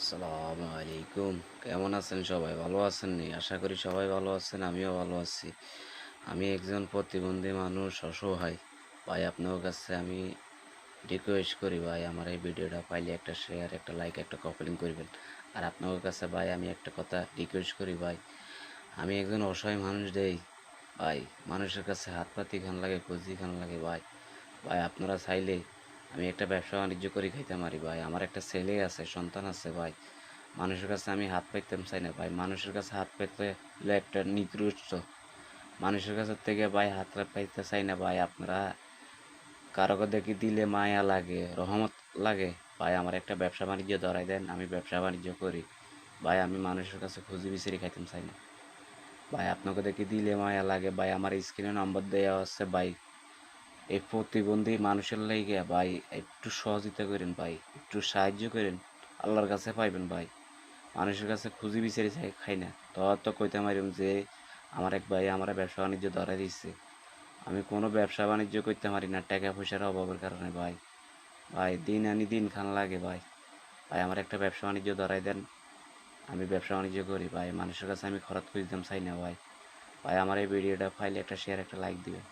আসসালামু আলাইকুম। কেমন আছেন সবাই? ভালো আছেন নি? আশা করি সবাই ভালো আছেন, আমিও ভালো আছি। আমি একজন প্রতিবন্ধী মানুষ, অসহায়। ভাই আপনার কাছে আমি রিকোয়েস্ট করি ভাই আমার এই ভিডিওটা পাইলে একটা শেয়ার, একটা লাইক, একটা কমেন্ট করবেন। আর আপনার কাছে ভাই আমি একটা কথা রিকোয়েস্ট করি ভাই, আমি একজন অসহায় মানুষ দেই ভাই, মানুষের কাছে হাত পাতি খান লাগে, কচি খান লাগে ভাই। ভাই আপনারা চাইলে আমি একটা ব্যবসা বাণিজ্য করে খাইতে পারি ভাই। আমার একটা ছেলে আছে, সন্তান আছে ভাই। মানুষের কাছে আমি হাত পাইতাম চাই না ভাই। মানুষের কাছে হাত পাইতে হলে একটা নিকৃষ্ট মানুষের কাছে থেকে ভাই হাত পাইতে চাই না ভাই। আপনারা কারো দেখি দিলে মায়া লাগে, রহমত লাগে ভাই। আমার একটা ব্যবসা বাণিজ্য ধরাই দেন, আমি ব্যবসা বাণিজ্য করি ভাই। আমি মানুষের কাছে খুঁজি বিচেরি খাইতাম চাই না ভাই। আপনাকে দেখি দিলে মায়া লাগে ভাই। আমার স্ক্রিনে নম্বর দেওয়া আছে ভাই। এই প্রতিবন্ধী মানুষের লাইগা ভাই একটু সহযোগিতা করেন ভাই, একটু সাহায্য করেন। আল্লাহর কাছে পাইবেন ভাই। মানুষের কাছে খুঁজি বিচারি চাই খাই না। তো কইতে মারিম যে আমার এক ভাই আমার ব্যবসা বাণিজ্য ধরাই দিচ্ছে। আমি কোনো ব্যবসা বাণিজ্য করতে পারি না টাকা পয়সার অভাবের কারণে ভাই। ভাই দিন আনি দিন খান লাগে ভাই। ভাই আমার একটা ব্যবসা বাণিজ্য ধরাই দেন, আমি ব্যবসা বাণিজ্য করি ভাই। মানুষের কাছে আমি খরচ খুঁজতাম চাই না ভাই। ভাই আমার এই ভিডিওটা ফাইলে একটা শেয়ার, একটা লাইক দিবেন।